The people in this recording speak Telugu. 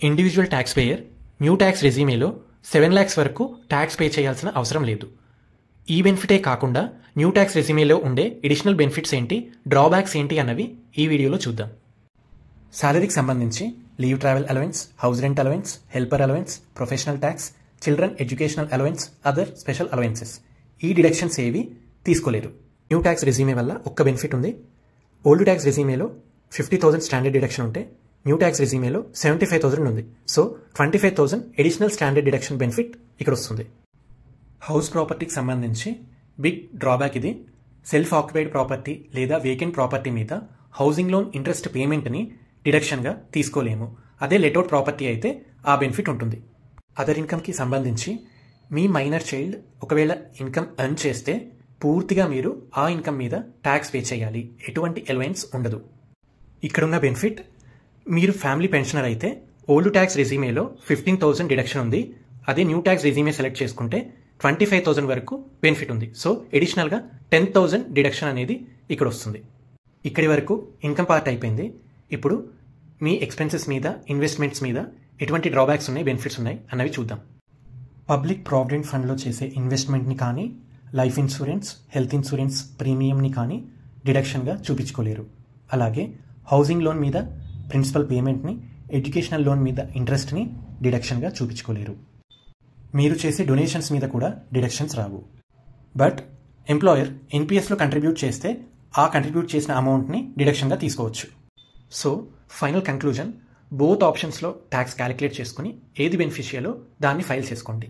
Individual tax payer new tax రెజ్యూమేలో 7 lakhs వరకు ట్యాక్స్ పే చేయాల్సిన అవసరం లేదు. ఈ బెనిఫిటే కాకుండా న్యూ ట్యాక్స్ రెజ్యూమేలో ఉండే ఎడిషనల్ బెనిఫిట్స్ ఏంటి, డ్రాబ్యాక్స్ ఏంటి అన్నవి ఈ వీడియోలో చూద్దాం. సాలరీకి సంబంధించి leave travel allowance, house rent allowance, helper allowance, professional tax, children educational allowance, other special allowances ఈ డిడక్షన్స్ ఏవి తీసుకోలేరు. న్యూ ట్యాక్స్ రెజ్యూమే వల్ల ఒక్క బెనిఫిట్ ఉంది. ఓల్డ్ ట్యాక్స్ రెజ్యూమేలో 50,000 స్టాండర్డ్ డిడక్షన్ ఉంటే న్యూ ట్యాక్స్ రెజ్యూమేలో 75,000 ఉంది. So 25,000 additional standard deduction benefit ఇక్కడ వస్తుంది. హౌస్ ప్రాపర్టీకి సంబంధించి బిగ్ డ్రాబ్యాక్ ఇది. సెల్ఫ్ ఆక్యుపైడ్ ప్రాపర్టీ లేదా వేకెంట్ ప్రాపర్టీ మీద హౌసింగ్ లోన్ ఇంట్రెస్ట్ పేమెంట్ని డిడక్షన్గా తీసుకోలేము. అదే లెట్అవుట్ ప్రాపర్టీ అయితే ఆ బెనిఫిట్ ఉంటుంది. అదర్ ఇన్కమ్కి సంబంధించి మీ మైనర్ చైల్డ్ ఒకవేళ ఇన్కమ్ ఎర్న్ చేస్తే పూర్తిగా మీరు ఆ ఇన్కమ్ మీద ట్యాక్స్ పే చేయాలి. ఎటువంటి అలవెన్స్ ఉండదు. ఇక్కడున్న బెనిఫిట్, మీరు ఫ్యామిలీ పెన్షనర్ అయితే ఓల్డ్ ట్యాక్స్ రెజ్యూమేలో 15,000 డిడక్షన్ ఉంది. అదే న్యూ ట్యాక్స్ రెజ్యూమే సెలెక్ట్ చేసుకుంటే 25,000 వరకు బెనిఫిట్ ఉంది. సో ఎడిషనల్గా 10,000 డిడక్షన్ అనేది ఇక్కడ వస్తుంది. ఇక్కడి వరకు ఇన్కమ్ పార్ట్ అయిపోయింది. ఇప్పుడు మీ ఎక్స్పెన్సెస్ మీద, ఇన్వెస్ట్మెంట్స్ మీద ఎటువంటి డ్రాబ్యాక్స్ ఉన్నాయి, బెనిఫిట్స్ ఉన్నాయి అన్నవి చూద్దాం. పబ్లిక్ ప్రావిడెంట్ ఫండ్లో చేసే ఇన్వెస్ట్మెంట్ని కానీ, లైఫ్ ఇన్సూరెన్స్, హెల్త్ ఇన్సూరెన్స్ ప్రీమియంని కానీ డిడక్షన్గా చూపించుకోలేరు. అలాగే హౌసింగ్ లోన్ మీద ప్రిన్సిపల్ పేమెంట్ని, ఎడ్యుకేషనల్ లోన్ మీద ఇంట్రెస్ట్ని డిడక్షన్గా చూపించుకోలేరు. మీరు చేసే డొనేషన్స్ మీద కూడా డిడక్షన్స్ రావు. బట్ ఎంప్లాయర్ ఎన్పిఎస్లో కంట్రిబ్యూట్ చేస్తే ఆ కంట్రిబ్యూట్ చేసిన అమౌంట్ని డిడక్షన్గా తీసుకోవచ్చు. సో ఫైనల్ కంక్లూజన్, బోత్ ఆప్షన్స్లో ట్యాక్స్ క్యాలిక్యులేట్ చేసుకుని ఏది బెనిఫిషియలో దాన్ని ఫైల్ చేసుకోండి.